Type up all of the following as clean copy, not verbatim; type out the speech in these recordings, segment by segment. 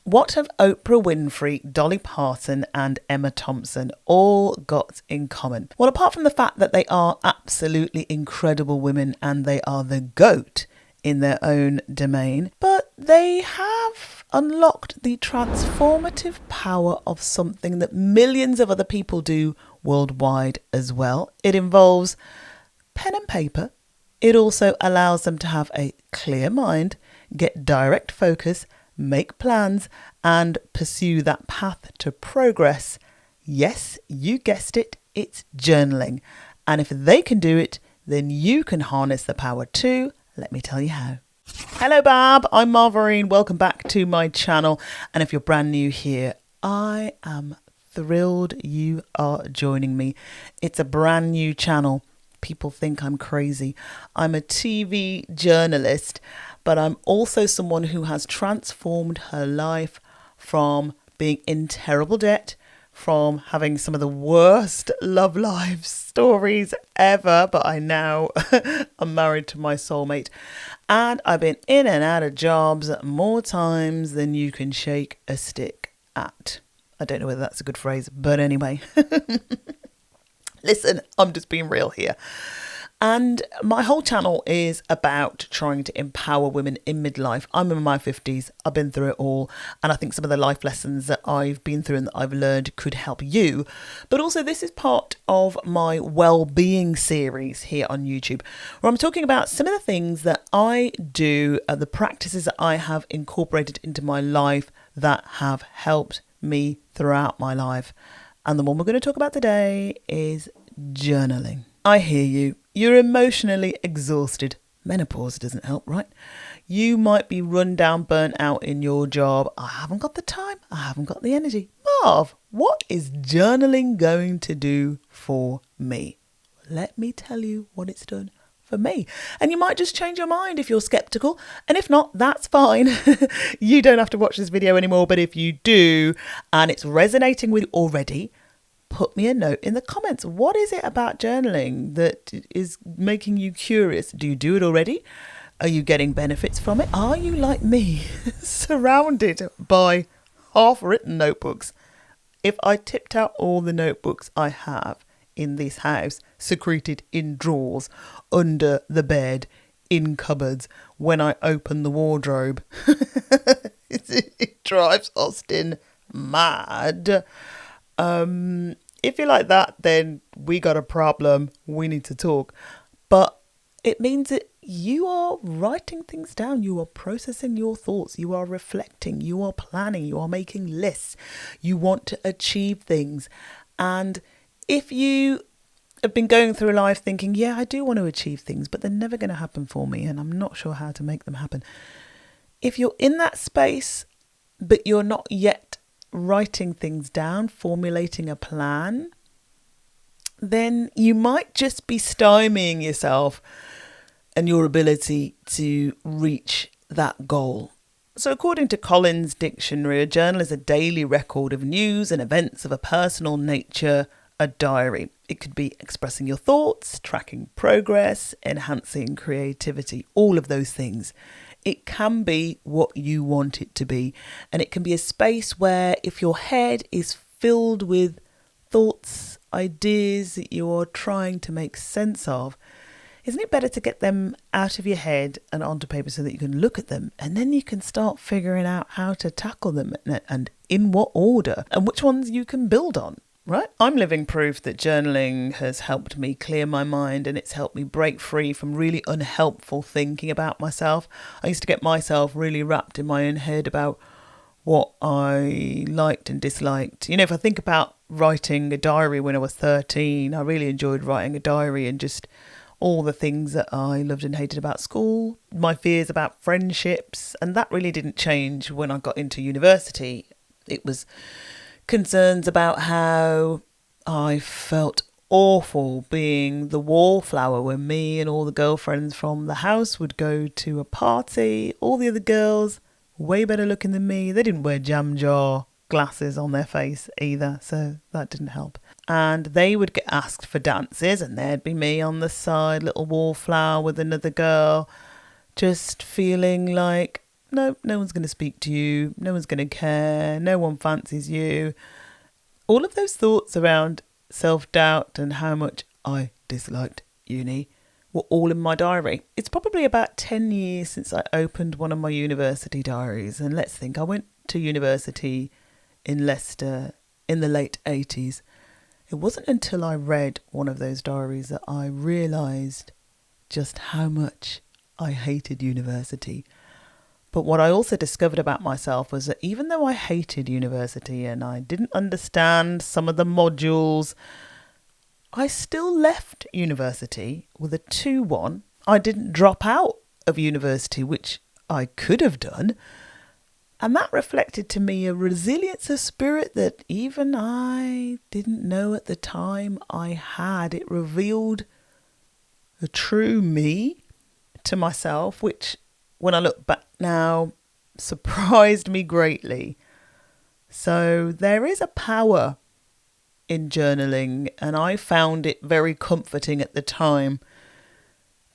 What have Oprah Winfrey, Dolly Parton and Emma Thompson all got in common? Well, apart from the fact that they are absolutely incredible women and they are the GOAT in their own domain, but they have unlocked the transformative power of something that millions of other people do worldwide as well. It involves pen and paper. It also allows them to have a clear mind, get direct focus, make plans and pursue that path to progress. Yes, you guessed it, it's journaling. And if they can do it, then you can harness the power too. Let me tell you how. Hello, Bab. I'm Marvarine. Welcome back to my channel. And if you're brand new here, I am thrilled you are joining me. It's a brand new channel. People think I'm crazy. I'm a TV journalist, but I'm also someone who has transformed her life from being in terrible debt, from having some of the worst love life stories ever, but I now am married to my soulmate. And I've been in and out of jobs more times than you can shake a stick at. I don't know whether that's a good phrase, but anyway. Listen, I'm just being real here. And my whole channel is about trying to empower women in midlife. I'm in my 50s. I've been through it all. And I think some of the life lessons that I've been through and that I've learned could help you. But also this is part of my well-being series here on YouTube, where I'm talking about some of the things that I do, the practices that I have incorporated into my life that have helped me throughout my life. And the one we're going to talk about today is journaling. I hear you. You're emotionally exhausted. Menopause doesn't help, right? You might be run down, burnt out in your job. I haven't got the time. I haven't got the energy. Marv, what is journaling going to do for me? Let me tell you what it's done for me. And you might just change your mind if you're skeptical. And if not, that's fine. You don't have to watch this video anymore. But if you do, and it's resonating with you already, put me a note in the comments. What is it about journaling that is making you curious? Do you do it already? Are you getting benefits from it? Are you like me, surrounded by half-written notebooks? If I tipped out all the notebooks I have in this house, secreted in drawers, under the bed, in cupboards, when I open the wardrobe, it drives Austin mad. If you're like that, then we got a problem. We need to talk. But it means that you are writing things down. You are processing your thoughts. You are reflecting. You are planning. You are making lists. You want to achieve things. And if you have been going through life thinking, yeah, I do want to achieve things, but they're never going to happen for me, and I'm not sure how to make them happen. If you're in that space, but you're not yet writing things down, formulating a plan, then you might just be stymieing yourself and your ability to reach that goal. So according to Collins Dictionary, a journal is a daily record of news and events of a personal nature, a diary. It could be expressing your thoughts, tracking progress, enhancing creativity, all of those things. It can be what you want it to be. And it can be a space where if your head is filled with thoughts, ideas that you are trying to make sense of, isn't it better to get them out of your head and onto paper so that you can look at them, and then you can start figuring out how to tackle them and in what order and which ones you can build on? Right? I'm living proof that journaling has helped me clear my mind, and it's helped me break free from really unhelpful thinking about myself. I used to get myself really wrapped in my own head about what I liked and disliked. You know, if I think about writing a diary when I was 13, I really enjoyed writing a diary and just all the things that I loved and hated about school, my fears about friendships, and that really didn't change when I got into university. It was concerns about how I felt awful being the wallflower when me and all the girlfriends from the house would go to a party. All the other girls, way better looking than me. They didn't wear jam jar glasses on their face either, so that didn't help. And they would get asked for dances, and there'd be me on the side, little wallflower with another girl, just feeling like no one's going to speak to you. No one's going to care. No one fancies you. All of those thoughts around self-doubt and how much I disliked uni were all in my diary. It's probably about 10 years since I opened one of my university diaries. And let's think, I went to university in Leicester in the late 80s. It wasn't until I read one of those diaries that I realised just how much I hated university. But what I also discovered about myself was that even though I hated university and I didn't understand some of the modules, I still left university with a 2-1. I didn't drop out of university, which I could have done. And that reflected to me a resilience of spirit that even I didn't know at the time I had. It revealed a true me to myself, which when I look back now surprised me greatly. So there is a power in journaling, and I found it very comforting at the time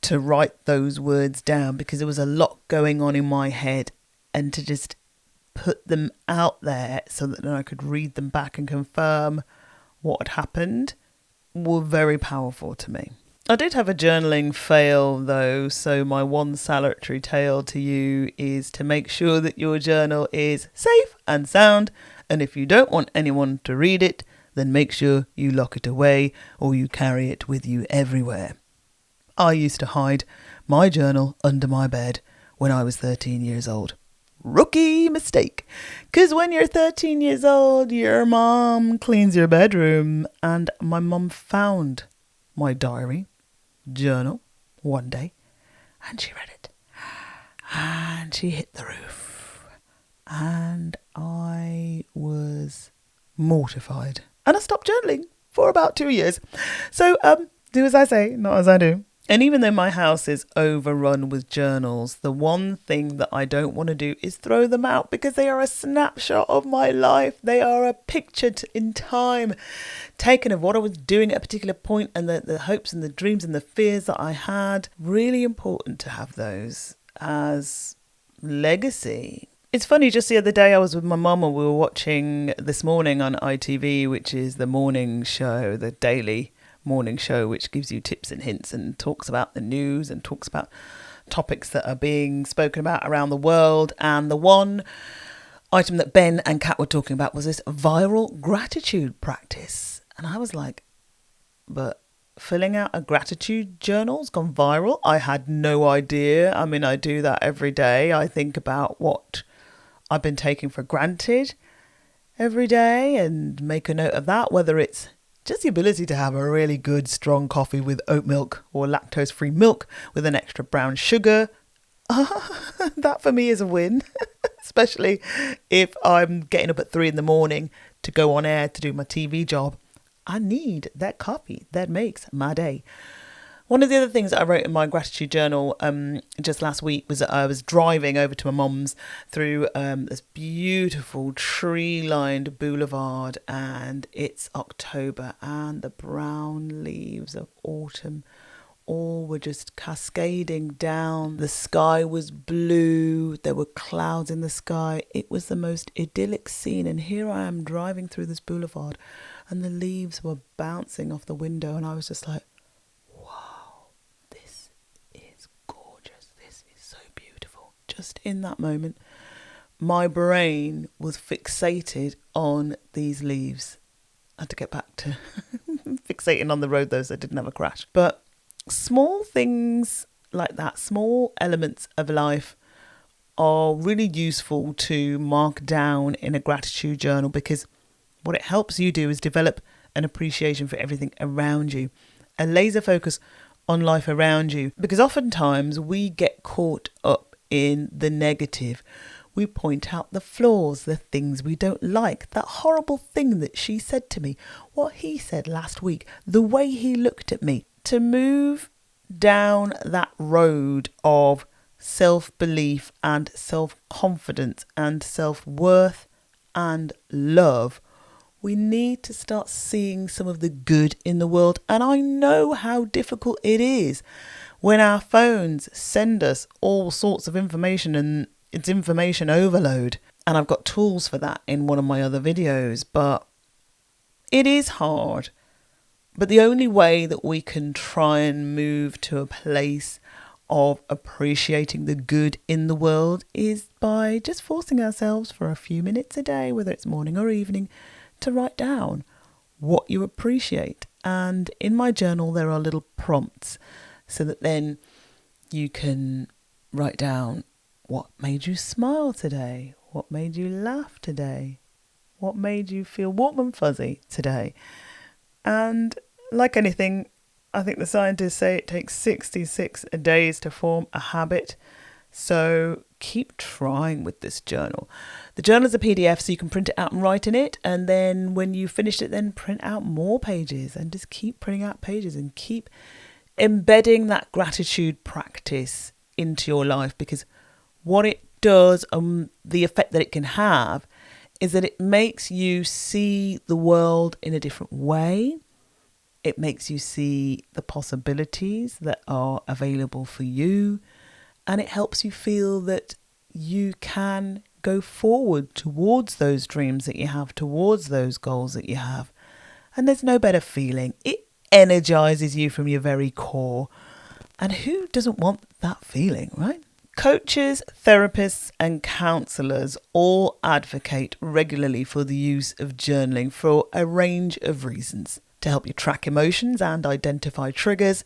to write those words down because there was a lot going on in my head, and to just put them out there so that then I could read them back and confirm what had happened were very powerful to me. I did have a journaling fail though, so my one salutary tale to you is to make sure that your journal is safe and sound, and if you don't want anyone to read it, then make sure you lock it away or you carry it with you everywhere. I used to hide my journal under my bed when I was 13 years old. Rookie mistake. Because when you're 13 years old, your mom cleans your bedroom, and my mom found my diary journal one day and she read it and she hit the roof, and I was mortified. And I stopped journaling for about 2 years. So do as I say, not as I do. And even though my house is overrun with journals, the one thing that I don't want to do is throw them out, because they are a snapshot of my life. They are a picture in time taken of what I was doing at a particular point, and the hopes and the dreams and the fears that I had. Really important to have those as legacy. It's funny, just the other day I was with my mum and we were watching This Morning on ITV, which is the morning show, the daily morning show, which gives you tips and hints and talks about the news and talks about topics that are being spoken about around the world. And the one item that Ben and Kat were talking about was this viral gratitude practice. And I was like, but filling out a gratitude journal's gone viral? I had no idea. I mean, I do that every day. I think about what I've been taking for granted every day and make a note of that, whether it's just the ability to have a really good strong coffee with oat milk or lactose-free milk with an extra brown sugar. That for me is a win, especially if I'm getting up at 3 a.m. to go on air to do my TV job. I need that coffee. That makes my day. One of the other things that I wrote in my gratitude journal just last week was that I was driving over to my mum's through this beautiful tree-lined boulevard, and it's October and the brown leaves of autumn all were just cascading down. The sky was blue. There were clouds in the sky. It was the most idyllic scene, and here I am driving through this boulevard and the leaves were bouncing off the window, and I was just like, just in that moment, my brain was fixated on these leaves. I had to get back to fixating on the road, though, so I didn't have a crash. But small things like that, small elements of life, are really useful to mark down in a gratitude journal, because what it helps you do is develop an appreciation for everything around you, a laser focus on life around you, because oftentimes we get caught up in the negative. We point out the flaws, the things we don't like, that horrible thing that she said to me, what he said last week, the way he looked at me. To move down that road of self-belief and self-confidence and self-worth and love, we need to start seeing some of the good in the world. And I know how difficult it is when our phones send us all sorts of information and It's information overload. And I've got tools for that in one of my other videos, but it is hard. But the only way that we can try and move to a place of appreciating the good in the world is by just forcing ourselves for a few minutes a day, whether it's morning or evening, to write down what you appreciate. And in my journal, there are little prompts so that then you can write down what made you smile today, what made you laugh today, what made you feel warm and fuzzy today. And like anything, I think the scientists say it takes 66 days to form a habit. So keep trying with this journal. The journal is a PDF, so you can print it out and write in it. And then when you finish it, then print out more pages and just keep printing out pages and keep embedding that gratitude practice into your life. Because what it does, the effect that it can have, is that it makes you see the world in a different way. It makes you see the possibilities that are available for you. And it helps you feel that you can go forward towards those dreams that you have, towards those goals that you have. And there's no better feeling. It energizes you from your very core. And who doesn't want that feeling, right? Coaches, therapists and counsellors all advocate regularly for the use of journaling for a range of reasons. To help you track emotions and identify triggers,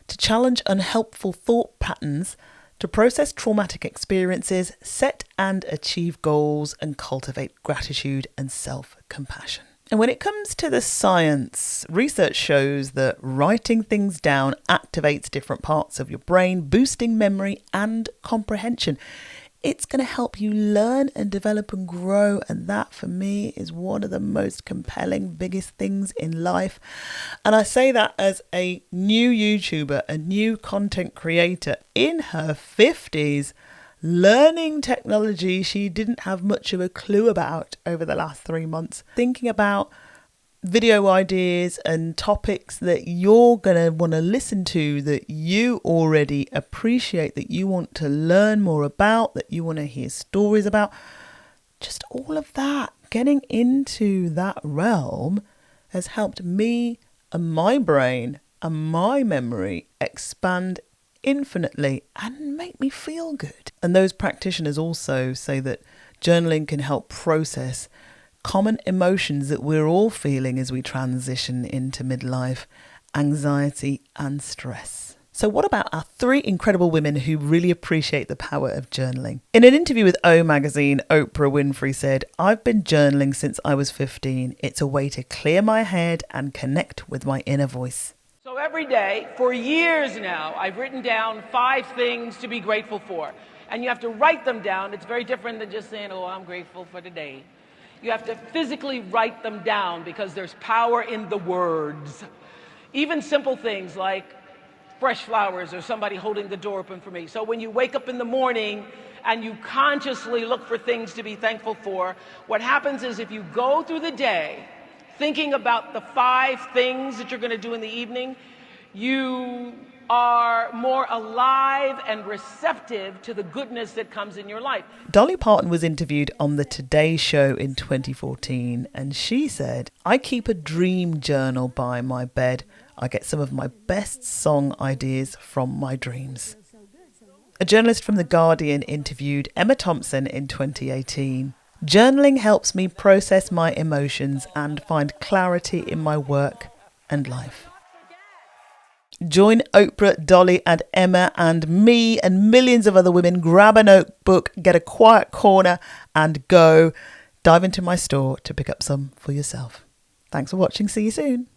to challenge unhelpful thought patterns, to process traumatic experiences, set and achieve goals, and cultivate gratitude and self-compassion. And when it comes to the science, research shows that writing things down activates different parts of your brain, boosting memory and comprehension. It's going to help you learn and develop and grow. And that, for me, is one of the most compelling, biggest things in life. And I say that as a new YouTuber, a new content creator in her 50s, learning technology she didn't have much of a clue about over the last 3 months, thinking about video ideas and topics that you're going to want to listen to, that you already appreciate, that you want to learn more about, that you want to hear stories about. Just all of that, getting into that realm has helped me and my brain and my memory expand infinitely and make me feel good. And those practitioners also say that journaling can help process common emotions that we're all feeling as we transition into midlife, anxiety and stress. So what about our 3 incredible women who really appreciate the power of journaling? In an interview with O Magazine, Oprah Winfrey said, "I've been journaling since I was 15. It's a way to clear my head and connect with my inner voice." So every day, for years now, I've written down 5 things to be grateful for. And you have to write them down. It's very different than just saying, oh, I'm grateful for today. You have to physically write them down because there's power in the words. Even simple things like fresh flowers or somebody holding the door open for me. So when you wake up in the morning and you consciously look for things to be thankful for, what happens is if you go through the day thinking about the 5 things that you're going to do in the evening, you are more alive and receptive to the goodness that comes in your life. Dolly Parton was interviewed on the Today Show in 2014, and she said, "I keep a dream journal by my bed. I get some of my best song ideas from my dreams." A journalist from The Guardian interviewed Emma Thompson in 2018. "Journaling helps me process my emotions and find clarity in my work and life." Join Oprah, Dolly and Emma and me and millions of other women. Grab a notebook, get a quiet corner and go dive into my store to pick up some for yourself. Thanks for watching. See you soon.